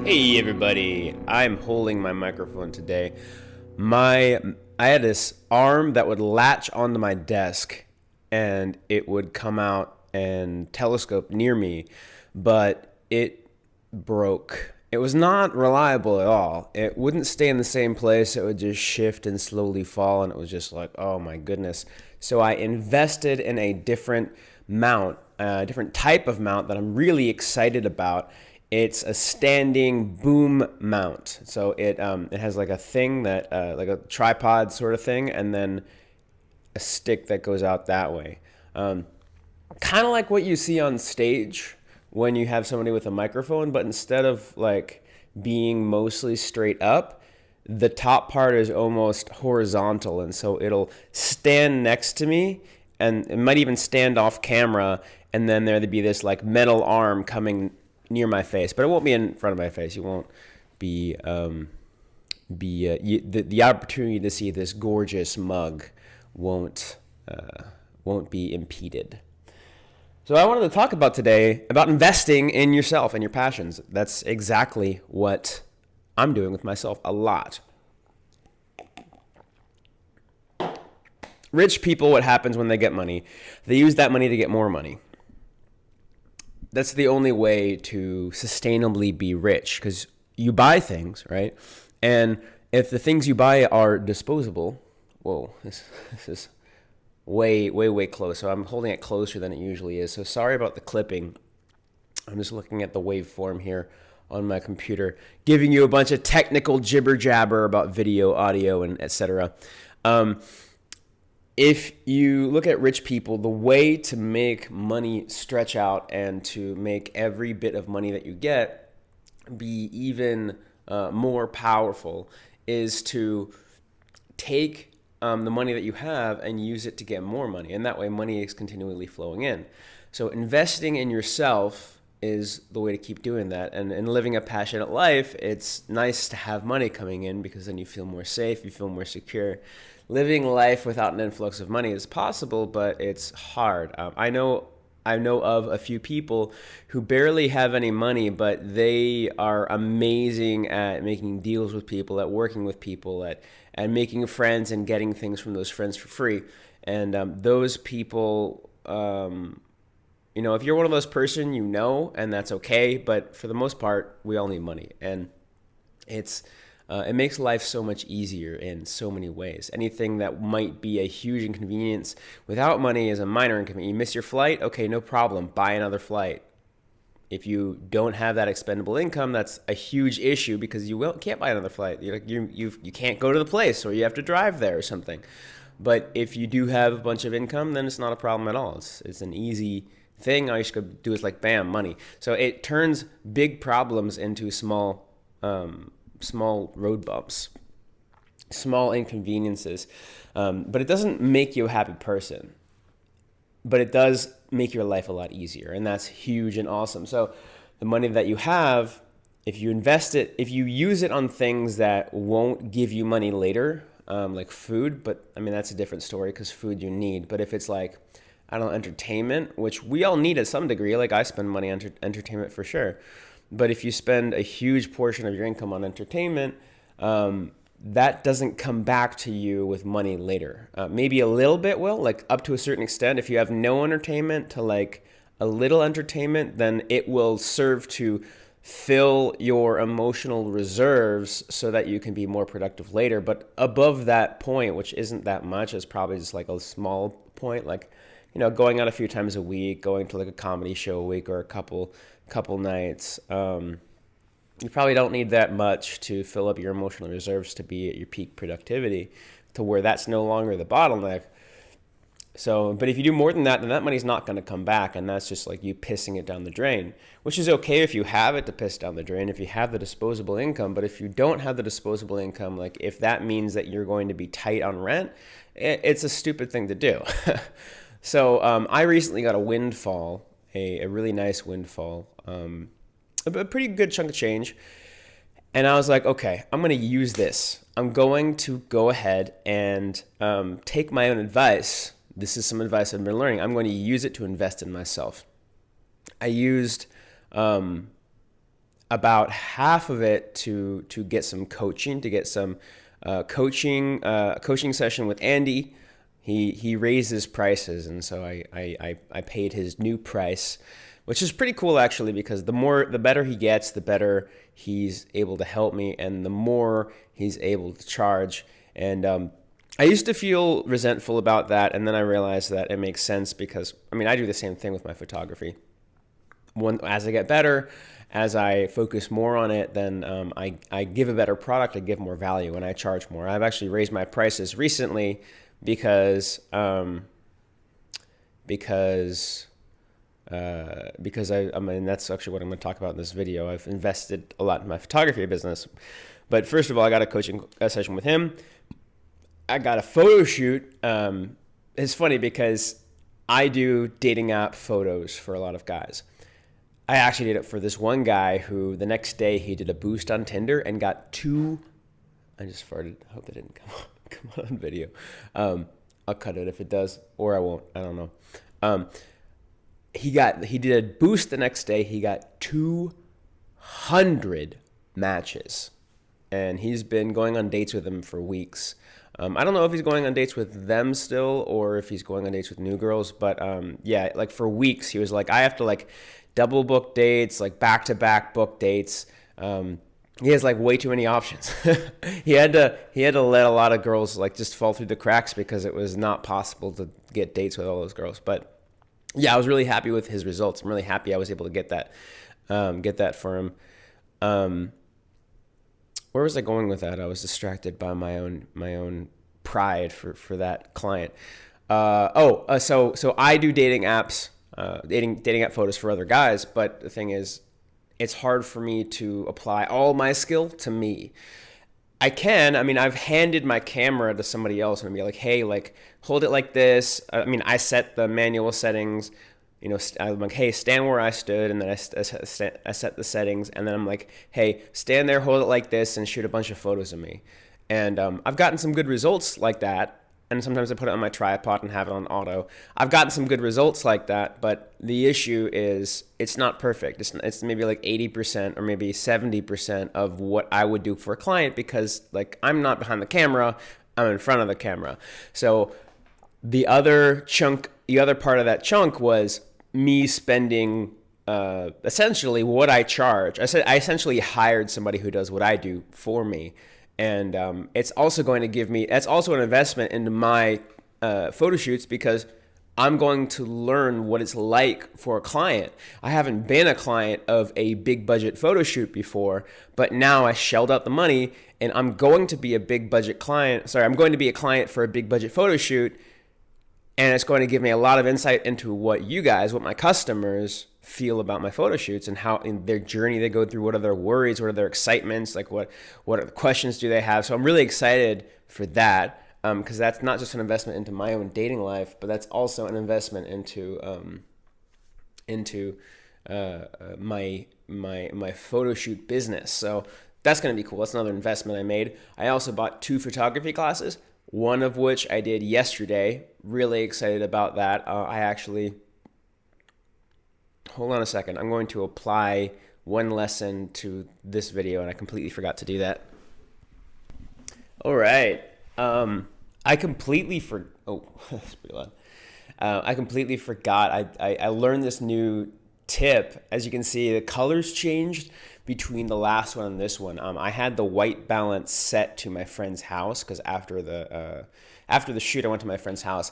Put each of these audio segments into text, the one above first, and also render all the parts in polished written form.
Hey everybody, I'm holding my microphone today. I had this arm that would latch onto my desk and it would come out and telescope near me, but it broke. It was not reliable at all. It wouldn't stay in the same place. It would just shift and slowly fall, and it was just like, oh my goodness. So I invested in a different mount, a different type of mount that I'm really excited about. It's a standing boom mount. So it has like a thing that like a tripod sort of thing, and then a stick that goes out that way. Kind of like what you see on stage when you have somebody with a microphone, but instead of like being mostly straight up, the top part is almost horizontal, and so it'll stand next to me, and it might even stand off camera, and then there'd be this like metal arm coming near my face, but it won't be in front of my face. You won't be the opportunity to see this gorgeous mug won't be impeded. So I wanted to talk about today about investing in yourself and your passions. That's exactly what I'm doing with myself a lot. Rich people, what happens when they get money? They use that money to get more money. That's the only way to sustainably be rich, because you buy things, right? And if the things you buy are disposable, whoa, this is way close. So I'm holding it closer than it usually is. So sorry about the clipping. I'm just looking at the waveform here on my computer, giving you a bunch of technical jibber jabber about video, audio, and etc. If you look at rich people, the way to make money stretch out and to make every bit of money that you get be even more powerful is to take the money that you have and use it to get more money. And that way money is continually flowing in. So investing in yourself is the way to keep doing that. And in living a passionate life, it's nice to have money coming in, because then you feel more safe, you feel more secure. Living life without an influx of money is possible, but it's hard. I know of a few people who barely have any money, but they are amazing at making deals with people, at working with people, at making friends and getting things from those friends for free. And those people, if you're one of those person, and that's okay. But for the most part, we all need money, and it makes life so much easier in so many ways. Anything that might be a huge inconvenience without money is a minor inconvenience. You miss your flight? Okay, no problem. Buy another flight. If you don't have that expendable income, that's a huge issue, because you can't buy another flight. You can't go to the place, or you have to drive there or something. But if you do have a bunch of income, then it's not a problem at all. It's an easy thing. All you should do is like, bam, money. So it turns big problems into small road bumps, small inconveniences, but it doesn't make you a happy person, but it does make your life a lot easier, and that's huge and awesome. So the money that you have, if you invest it, if you use it on things that won't give you money later, like food, but I mean, that's a different story, because food you need. But if it's like, I don't know, entertainment, which we all need at some degree, like I spend money on entertainment for sure. But if you spend a huge portion of your income on entertainment, that doesn't come back to you with money later. Maybe a little bit will, like up to a certain extent. If you have no entertainment to like a little entertainment, then it will serve to fill your emotional reserves so that you can be more productive later. But above that point, which isn't that much, is probably just like a small point, like, going out a few times a week, going to like a comedy show a week or a couple nights. You probably don't need that much to fill up your emotional reserves to be at your peak productivity, to where that's no longer the bottleneck. So, but if you do more than that, then that money's not going to come back, and that's just like you pissing it down the drain, which is okay if you have it to piss down the drain, if you have the disposable income. But if you don't have the disposable income, like if that means that you're going to be tight on rent, it's a stupid thing to do. So I recently got a windfall, a really nice windfall, a pretty good chunk of change. And I was like, okay, I'm going to use this. I'm going to go ahead and take my own advice. This is some advice I've been learning. I'm going to use it to invest in myself. I used a about half of it to get some coaching, to get some coaching session with Andy. He raised his prices, and so I paid his new price, which is pretty cool actually, because the better he gets, the better he's able to help me, and the more he's able to charge. And I used to feel resentful about that, and then I realized that it makes sense because, I mean, I do the same thing with my photography. As I get better, as I focus more on it, then I give a better product, I give more value, and I charge more. I've actually raised my prices recently because I mean, that's actually what I'm going to talk about in this video. I've invested a lot in my photography business. But first of all, I got a coaching session with him. I got a photo shoot. It's funny because I do dating app photos for a lot of guys. I actually did it for this one guy who the next day he did a boost on Tinder and got I just farted. I hope that didn't come on video. I'll cut it if it does, or I won't. I don't know. He did a boost the next day. He got 200 matches, and he's been going on dates with them for weeks. I don't know if he's going on dates with them still or if he's going on dates with new girls, but yeah, like for weeks he was like, I have to like double book dates, like back-to-back book dates. He has like way too many options. He had to let a lot of girls like just fall through the cracks because it was not possible to get dates with all those girls. But yeah, I was really happy with his results. I'm really happy I was able to get that for him. Where was I going with that? I was distracted by my own pride for that client. So I do dating apps, dating app photos for other guys, but the thing is, it's hard for me to apply all my skill to me. I've handed my camera to somebody else and be like, hey, like hold it like this. I set the manual settings. I'm like, hey, stand where I stood, and then I set the settings, and then I'm like, hey, stand there, hold it like this, and shoot a bunch of photos of me. And I've gotten some good results like that, and sometimes I put it on my tripod and have it on auto. I've gotten some good results like that, but the issue is it's not perfect. It's maybe like 80% or maybe 70% of what I would do for a client because like I'm not behind the camera, I'm in front of the camera. So the other part of that chunk was me spending essentially what I charge. I essentially hired somebody who does what I do for me. And it's also going to give me, that's also an investment into my photo shoots because I'm going to learn what it's like for a client. I haven't been a client of a big budget photo shoot before, but now I shelled out the money and I'm going to be a big budget client. I'm going to be a client for a big budget photo shoot. And it's going to give me a lot of insight into what my customers feel about my photo shoots and how in their journey they go through, what are their worries, what are their excitements, like what are the questions do they have. So I'm really excited for that because that's not just an investment into my own dating life, but that's also an investment into my photo shoot business. So that's going to be cool. That's another investment I made. I also bought 2 photography classes, one of which I did yesterday. Really excited about that. Hold on a second. I'm going to apply one lesson to this video, and I completely forgot to do that. All right. I completely that's pretty loud. I completely forgot. I learned this new tip. As you can see, the colors changed between the last one and this one. I had the white balance set to my friend's house because after the shoot, I went to my friend's house.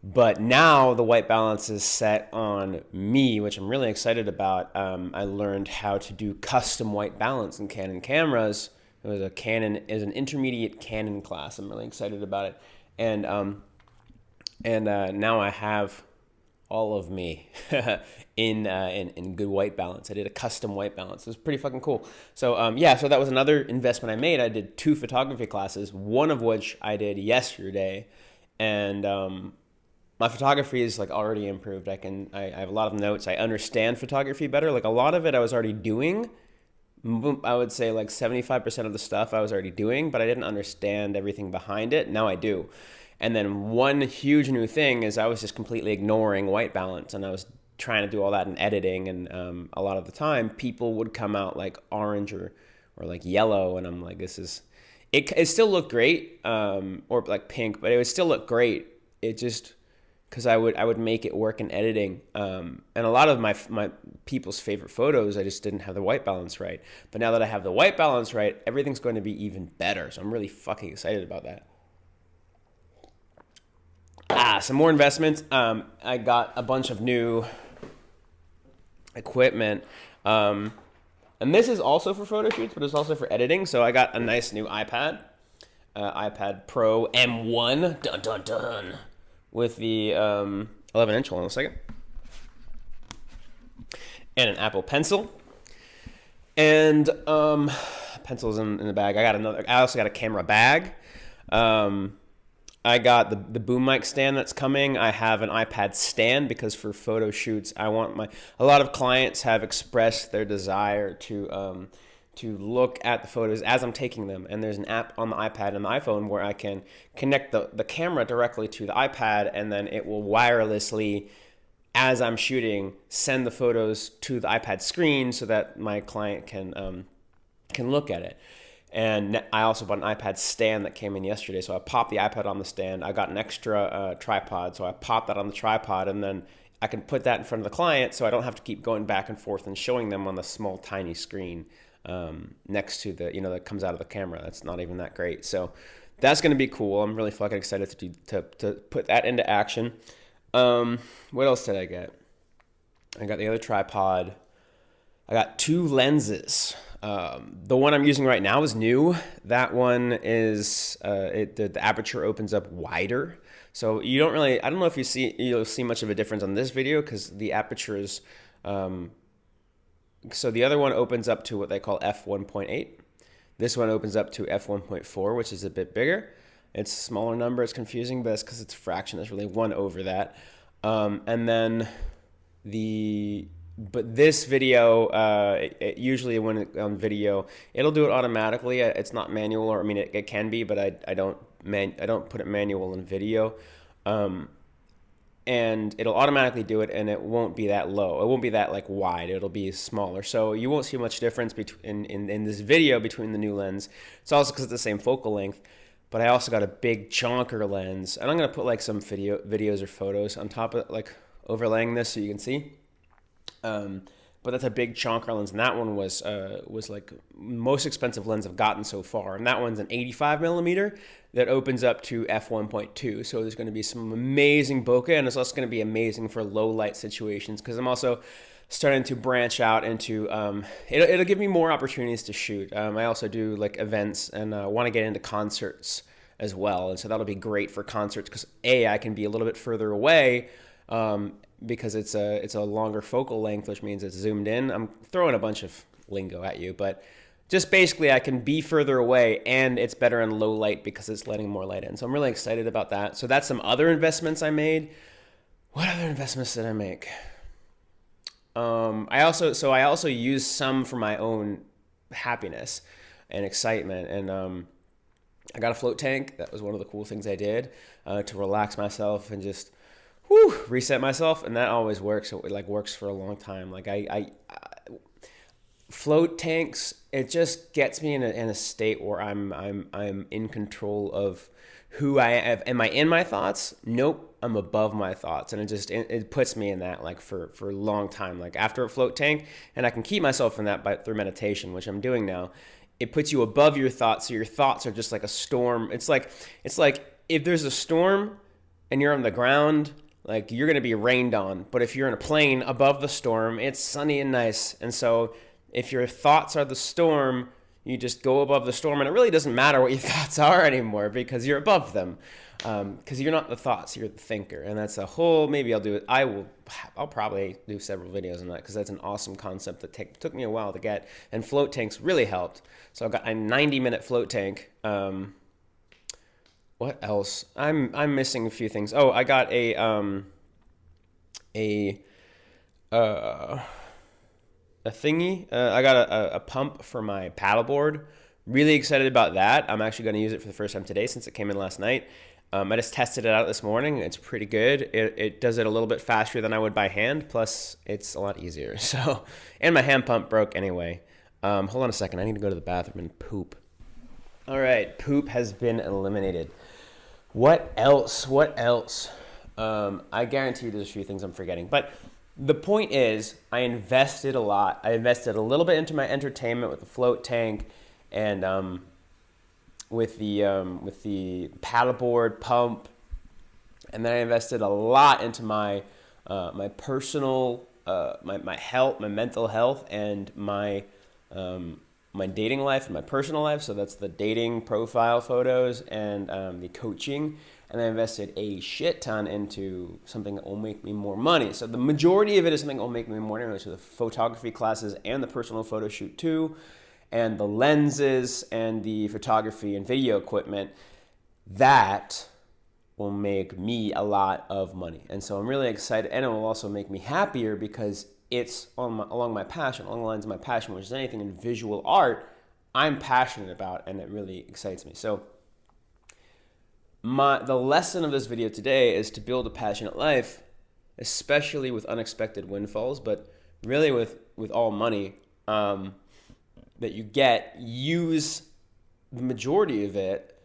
But now the white balance is set on me, which I'm really excited about. I learned how to do custom white balance in Canon cameras. It was an intermediate Canon class. I'm really excited about it. And now I have all of me in good white balance. I did a custom white balance. It was pretty fucking cool. So so that was another investment I made. I did 2 photography classes, one of which I did yesterday, and my photography is like already improved. I have a lot of notes. I understand photography better. Like a lot of it I was already doing. I would say like 75% of the stuff I was already doing, but I didn't understand everything behind it. Now I do. And then one huge new thing is I was just completely ignoring white balance, and I was trying to do all that in editing, and a lot of the time people would come out like orange or like yellow, and I'm like, it still looked great, or like pink, but it would still look great. It just, because I would make it work in editing, and a lot of my people's favorite photos, I just didn't have the white balance right. But now that I have the white balance right, everything's going to be even better. So I'm really fucking excited about that. Some more investments. I got a bunch of new equipment, and this is also for photo shoots, but it's also for editing. So I got a nice new iPad, iPad Pro M1, dun dun dun, with the 11-inch. Hold on a second. And an Apple Pencil, and pencils in the bag. I also got a camera bag. I got the boom mic stand that's coming. I have an iPad stand because for photo shoots, a lot of clients have expressed their desire to look at the photos as I'm taking them. And there's an app on the iPad and the iPhone where I can connect the camera directly to the iPad, and then it will wirelessly, as I'm shooting, send the photos to the iPad screen so that my client can look at it. And I also bought an iPad stand that came in yesterday. So I popped the iPad on the stand. I got an extra tripod, so I popped that on the tripod, and then I can put that in front of the client so I don't have to keep going back and forth and showing them on the small, tiny screen next to the, that comes out of the camera. That's not even that great. So that's going to be cool. I'm really fucking excited to put that into action. What else did I get? I got the other tripod. I got 2 lenses. The one I'm using right now is new. That one is the aperture opens up wider, so you don't really. I don't know if you'll see much of a difference on this video because the aperture is. So the other one opens up to what they call f1.8. This one opens up to f1.4, which is a bit bigger. It's a smaller number. It's confusing, but it's because it's a fraction. It's really 1 over that. And then But this video, usually when on video, it'll do it automatically. It's not manual, or I mean, it can be, but I don't put it manual in video, and it'll automatically do it, and it won't be that low. It won't be that like wide. It'll be smaller, so you won't see much difference between in this video between the new lens. It's also because it's the same focal length. But I also got a big chonker lens, and I'm gonna put like some videos or photos on top of it, like overlaying this so you can see. But that's a big chonker lens, and that one was like most expensive lens I've gotten so far, and that one's an 85 millimeter that opens up to f1.2. So there's going to be some amazing bokeh, and it's also going to be amazing for low light situations because I'm also starting to branch out into it'll give me more opportunities to shoot. I also do like events and want to get into concerts as well, and so that'll be great for concerts because I can be a little bit further away. Because it's a longer focal length, which means it's zoomed in. I'm throwing a bunch of lingo at you, but just basically I can be further away, and it's better in low light because it's letting more light in. So I'm really excited about that. So that's some other investments I made. What other investments did I make? I also used some for my own happiness and excitement, and I got a float tank. That was one of the cool things I did to relax myself and just reset myself, and that always works. It like works for a long time. Like I float tanks, it just gets me in a state where I'm in control of who I am. Am I in my thoughts? Nope, I'm above my thoughts, and it puts me in that like for a long time. Like after a float tank, and I can keep myself in that through meditation, which I'm doing now. It puts you above your thoughts, so your thoughts are just like a storm. It's like if there's a storm and you're on the ground, like you're going to be rained on. But if you're in a plane above the storm, it's sunny and nice. And so if your thoughts are the storm, you just go above the storm, and it really doesn't matter what your thoughts are anymore because you're above them. Because you're not the thoughts, you're the thinker. And that's a whole, maybe I'll do it. I'll probably do several videos on that because that's an awesome concept that took me a while to get. And float tanks really helped. So I got a 90-minute float tank. What else? I'm missing a few things. Oh, I got a thingy. I got a pump for my paddleboard. Really excited about that. I'm actually going to use it for the first time today since it came in last night. I just tested it out this morning. It's pretty good. It does it a little bit faster than I would by hand. Plus, it's a lot easier. So, and my hand pump broke anyway. Hold on a second. I need to go to the bathroom and poop. All right, poop has been eliminated. What else? I guarantee there's a few things I'm forgetting. But the point is, I invested a lot. I invested a little bit into my entertainment with the float tank and with the paddleboard pump, and then I invested a lot into my personal my health, my mental health, and my dating life and my personal life. So that's the dating profile photos and the coaching. And I invested a shit ton into something that will make me more money. So the majority of it is something that will make me more money. So the photography classes and the personal photo shoot too, and the lenses and the photography and video equipment, that will make me a lot of money. And so I'm really excited, and it will also make me happier because it's along my passion, along the lines of my passion, which is anything in visual art I'm passionate about, and it really excites me. So the lesson of this video today is to build a passionate life, especially with unexpected windfalls, but really with all money that you get, use the majority of it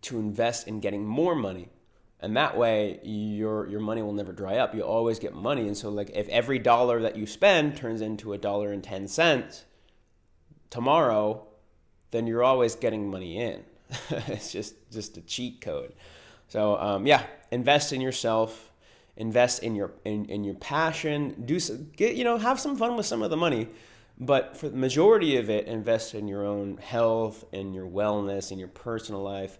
to invest in getting more money. And that way your money will never dry up. You always get money. And so like if every dollar that you spend turns into $1.10 tomorrow, then you're always getting money in. It's just a cheat code. So invest in yourself, invest in your passion, have some fun with some of the money, but for the majority of it, invest in your own health, in your wellness, in your personal life,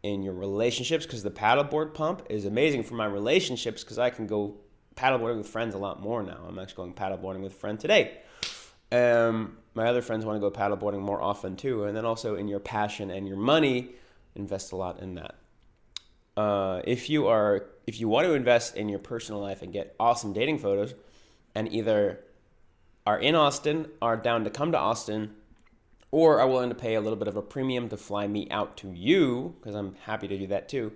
in your relationships, because the paddleboard pump is amazing for my relationships because I can go paddleboarding with friends a lot more now. I'm actually going paddleboarding with a friend today. My other friends want to go paddleboarding more often too. And then also in your passion and your money, invest a lot in that. If you want to invest in your personal life and get awesome dating photos, and either are in Austin, are down to come to Austin, or are willing to pay a little bit of a premium to fly me out to you, because I'm happy to do that too,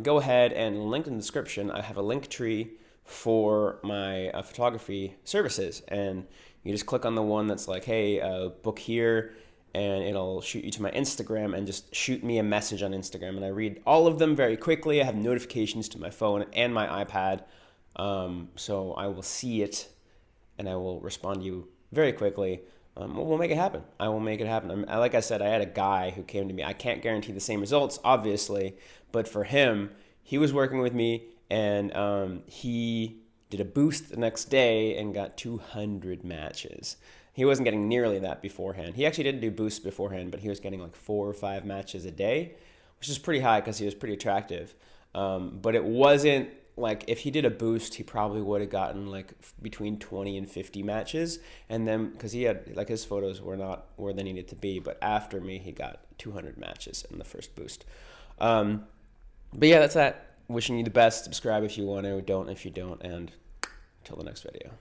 go ahead and link in the description. I have a link tree for my photography services, and you just click on the one that's like, hey, book here, and it'll shoot you to my Instagram, and just shoot me a message on Instagram. And I read all of them very quickly. I have notifications to my phone and my iPad, so I will see it, and I will respond to you very quickly. We'll make it happen. I will make it happen. Like I said, I had a guy who came to me. I can't guarantee the same results, obviously, but for him, he was working with me, and he did a boost the next day and got 200 matches. He wasn't getting nearly that beforehand. He actually didn't do boosts beforehand, but he was getting like 4 or 5 matches a day, which is pretty high because he was pretty attractive. But it wasn't like, if he did a boost, he probably would have gotten like between 20 and 50 matches. And then, because he had, like, his photos were not where they needed to be, but after me, he got 200 matches in the first boost. But yeah, that's that. Wishing you the best. Subscribe if you want to, don't if you don't, and until the next video.